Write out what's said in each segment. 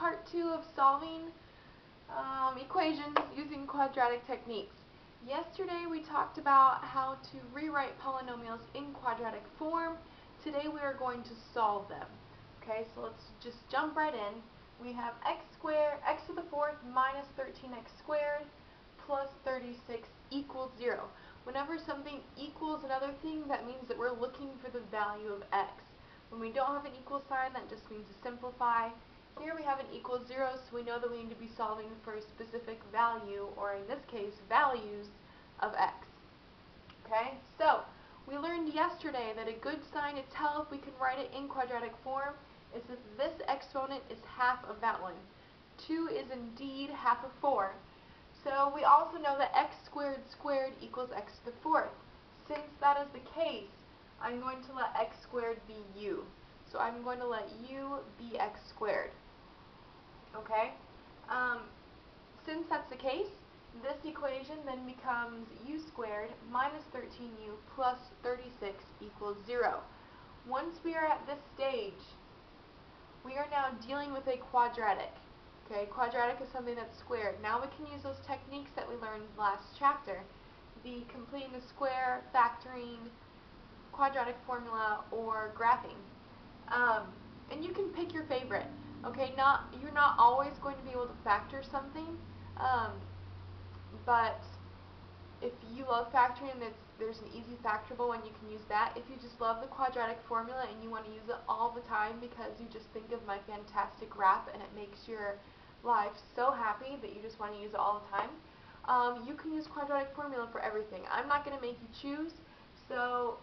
part 2 of solving equations using quadratic techniques. Yesterday we talked about how to rewrite polynomials in quadratic form. Today we are going to solve them. Okay, so let's just jump right in. We have x to the fourth minus 13x squared plus 36 equals 0. Whenever something equals another thing, that means that we're looking for the value of x. When we don't have an equal sign, that just means to simplify. Here we have an equals 0, so we know that we need to be solving for a specific value, or in this case, values of x. Okay, so we learned yesterday that a good sign to tell if we can write it in quadratic form is if this exponent is half of that one. 2 is indeed half of 4. So we also know that x squared squared equals x to the fourth. Since that is the case, I'm going to let x squared be u. So I'm going to let u be x squared. Okay? Since that's the case, this equation then becomes u squared minus 13u plus 36 equals 0. Once we are at this stage, we are now dealing with a quadratic. Okay, quadratic is something that's squared. Now we can use those techniques that we learned last chapter, the completing the square, factoring, quadratic formula, or graphing. And you can pick your favorite. Okay, you're not always going to be able to factor something, but if you love factoring, there's an easy factorable one, you can use that. If you just love the quadratic formula and you want to use it all the time because you just think of my fantastic rap and it makes your life so happy that you just want to use it all the time, you can use quadratic formula for everything. I'm not going to make you choose, so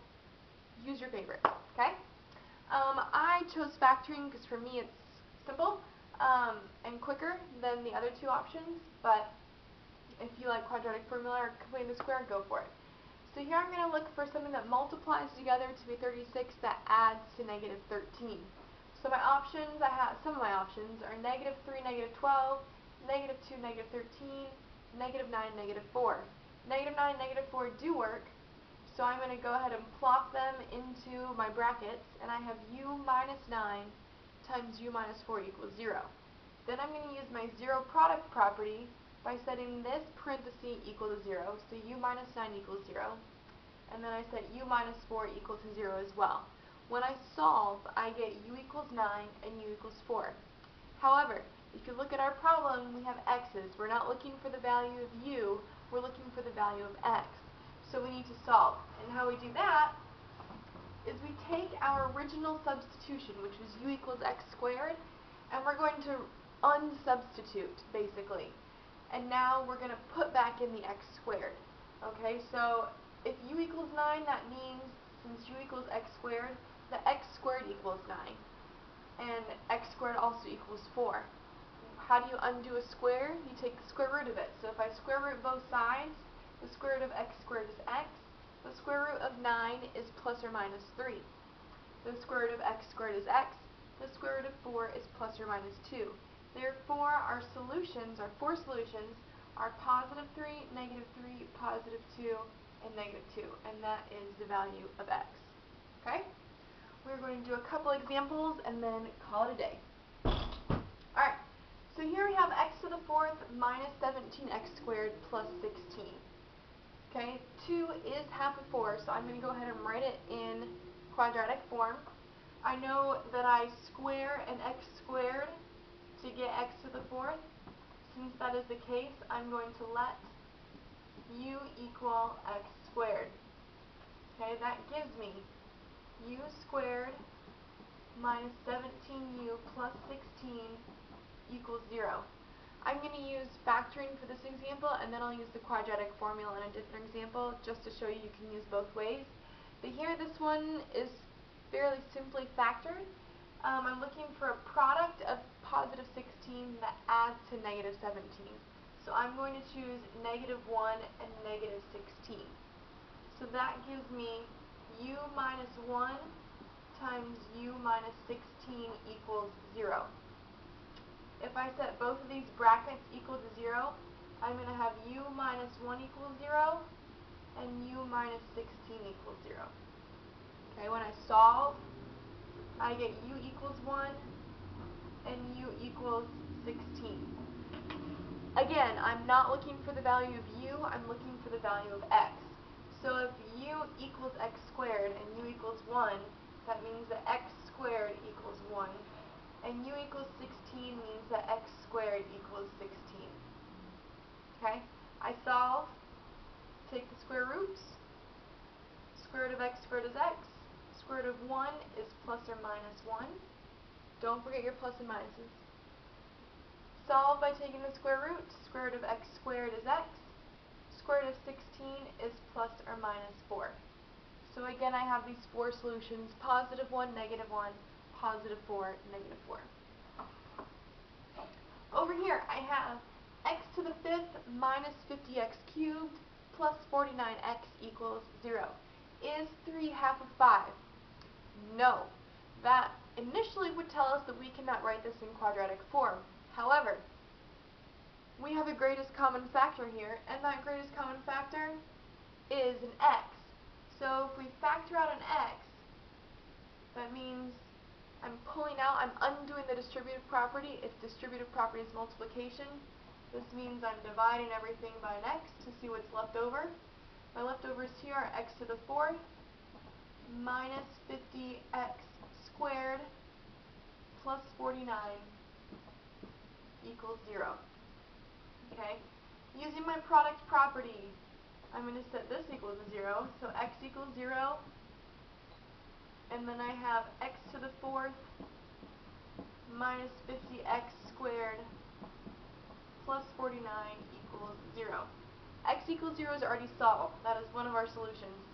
use your favorite, okay? I chose factoring because for me it's simple and quicker than the other two options, but if you like quadratic formula or completing the square, go for it. So here I'm going to look for something that multiplies together to be 36 that adds to negative 13. So my options, some of my options are negative 3, negative 12, negative 2, negative 13, negative 9, negative 4. Negative 9 and negative 4 do work, so I'm going to go ahead and plop them into my brackets, and I have u minus 9 times u minus 4 equals 0. Then I'm going to use my zero product property by setting this parenthesis equal to 0, so u minus 9 equals 0, and then I set u minus 4 equal to 0 as well. When I solve, I get u equals 9 and u equals 4. However, if you look at our problem, we have x's. We're not looking for the value of u, we're looking for the value of x. So we need to solve. And how we do that is we take our original substitution, which was u equals x squared, and we're going to unsubstitute, basically. And now we're going to put back in the x squared. Okay, so if u equals 9, that means, since u equals x squared, the x squared equals 9. And x squared also equals 4. How do you undo a square? You take the square root of it. So if I square root both sides, the square root of x squared is x. The square root of 9 is plus or minus 3. The square root of x squared is x. The square root of 4 is plus or minus 2. Therefore, our solutions, our four solutions, are positive 3, negative 3, positive 2, and negative 2. And that is the value of x. Okay? We're going to do a couple examples and then call it a day. Alright, so here we have x to the fourth minus 17x squared plus 16. Okay, 2 is half of 4, so I'm going to go ahead and write it in quadratic form. I know that I square an x squared to get x to the fourth. Since that is the case, I'm going to let u equal x squared. Okay, that gives me u squared minus 17u plus 16 equals 0. I'm going to use factoring for this example, and then I'll use the quadratic formula in a different example just to show you can use both ways. But here, this one is fairly simply factored. I'm looking for a product of positive 16 that adds to negative 17. So I'm going to choose negative 1 and negative 16. So that gives me u minus 1 times u minus 16 equals 0. If I set both of these brackets equal to 0, I'm going to have u minus 1 equals 0 and u minus 16 equals 0. Okay, when I solve, I get u equals 1 and u equals 16. Again, I'm not looking for the value of u, I'm looking for the value of x. So if u equals x squared and u equals 1, that means that x squared equals 1. And u equals 16 means that x squared equals 16. Okay? I solve, take the square roots. Square root of x squared is x. Square root of 1 is plus or minus 1. Don't forget your plus and minuses. Solve by taking the square root. Square root of x squared is x. Square root of 16 is plus or minus 4. So again, I have these four solutions: positive 1, negative 1, positive 4, negative 4. Over here, I have x to the 5th minus 50x cubed plus 49x equals 0. Is 3 half of 5? No. That initially would tell us that we cannot write this in quadratic form. However, we have a greatest common factor here, and that greatest common factor is an x. So if we factor out an x, that means I'm undoing the distributive property. If distributive property is multiplication, this means I'm dividing everything by an x to see what's left over. My leftovers here are x to the 4th minus 50x squared plus 49 equals 0. Okay? Using my product property, I'm going to set this equal to 0. So x equals 0. And then I have x to the 4th minus 50x squared plus 49 equals 0. X equals 0 is already solved. That is one of our solutions.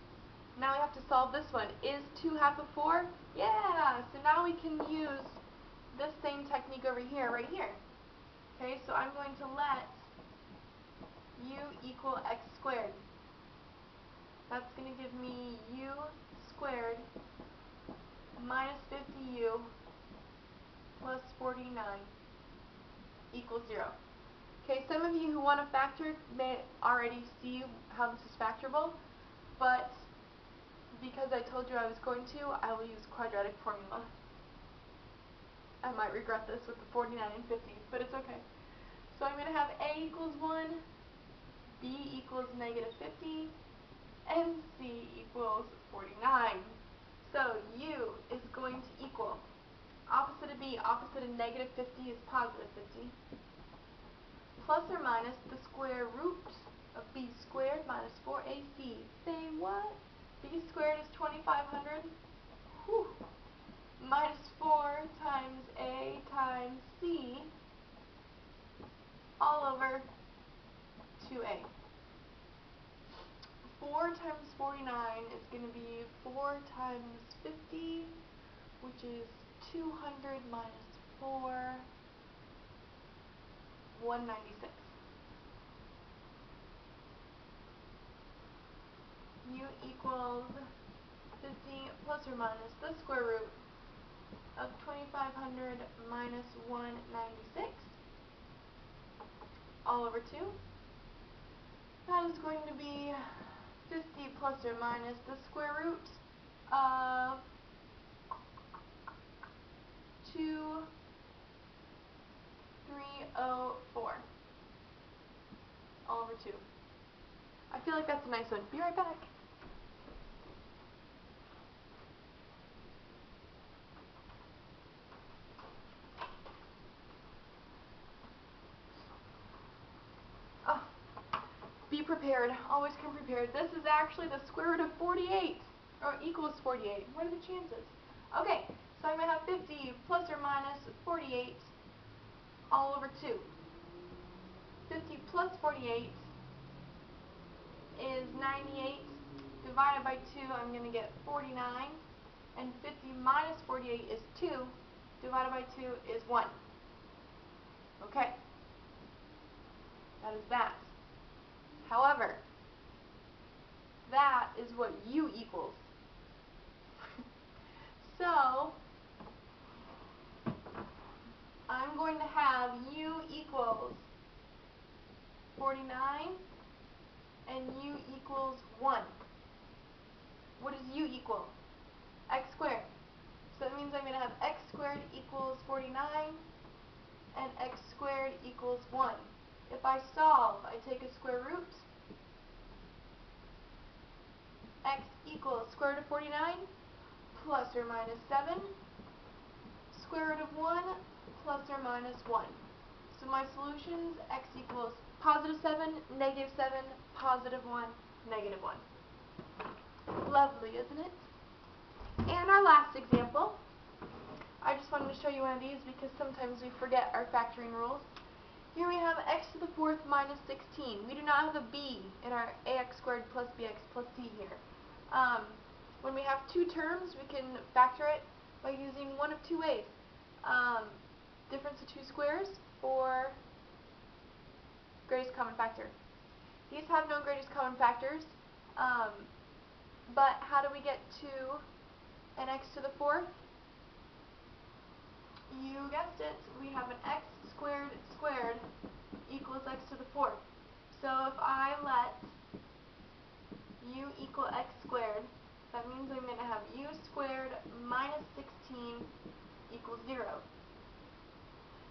Now we have to solve this one. Is 2 half of 4? Yeah! So now we can use this same technique over here, right here. Okay, so I'm going to let u equal x squared. That's going to give me u squared minus 50u plus 49 equals 0. Okay, some of you who want to factor may already see how this is factorable, but because I told you I was going to, I will use quadratic formula. I might regret this with the 49 and 50, but it's okay. So I'm going to have a equals 1, b equals negative 50, and c equals 49. So u is going to equal, opposite of b, opposite of negative 50 is positive 50, plus or minus the square root of b squared minus 4ac. Say what? B squared is 2500. Whew. Minus 4 times a times c all over 2a. 4 times 49 is going to be 4 times 50, which is 200 minus 4, 196. U equals 50 plus or minus the square root of 2500 minus 196 all over 2. That is going to be 50 plus or minus the square root of 2304 all over 2. I feel like that's a nice one. Be right back. Oh, be prepared. Always come prepared. This is actually the square root of 48, or equals 48. What are the chances? Okay, so I'm going to have 50 plus or minus 48 all over 2. 50 plus 48 is 98. Divided by 2, I'm going to get 49. And 50 minus 48 is 2. Divided by 2 is 1. Okay. That is that. However, that is what u equals. So, I'm going to have u equals 49 and u equals 1. What does u equal? X squared. So that means I'm going to have x squared equals 49 and x squared equals 1. If I solve, I take a square root. X equals square root of 49 plus or minus 7. Square root of 1 plus or minus 1. So my solutions, x equals positive 7, negative 7, positive 1, negative 1. Lovely, isn't it? And our last example, I just wanted to show you one of these because sometimes we forget our factoring rules. Here we have x to the 4th minus 16. We do not have a b in our ax squared plus bx plus c here. When we have two terms, we can factor it by using one of two ways. Difference of two squares or greatest common factor. These have no greatest common factors, but how do we get to an x to the 4th? You guessed it, we have an x squared squared equals x to the 4th. So if I let u equal x squared, that means I'm going to have u squared minus 16 equals 0.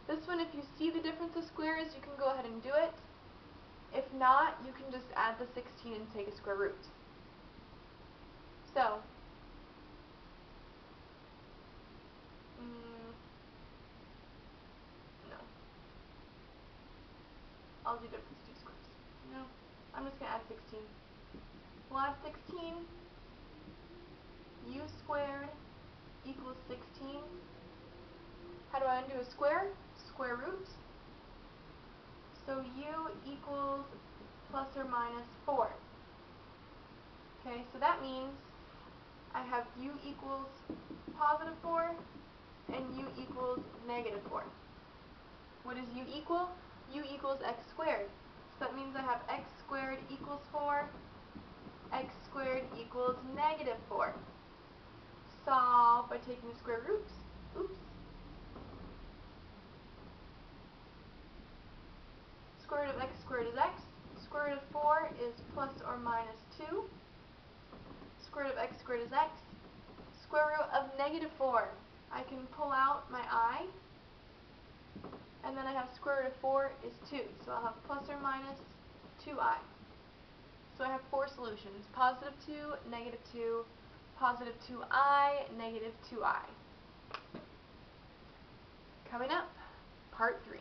This one, if you see the difference of squares, you can go ahead and do it. If not, you can just add the 16 and take a square root. So, no. I'll do difference of two squares. No, I'm just going to add 16. We'll add 16. U squared equals 16. How do I undo a square? Square root. So u equals plus or minus 4. Okay, so that means I have u equals positive 4 and u equals negative 4. What does u equal? U equals x squared. So that means I have x squared equals 4, x squared equals negative 4. Solve by taking the square roots. Oops. Square root of x squared is x. Square root of 4 is plus or minus 2. Square root of x squared is x. Square root of negative 4. I can pull out my I. And then I have square root of 4 is 2. So I'll have plus or minus 2i. So I have four solutions. Positive 2, negative 2, positive 2i, negative 2i. Coming up, part 3.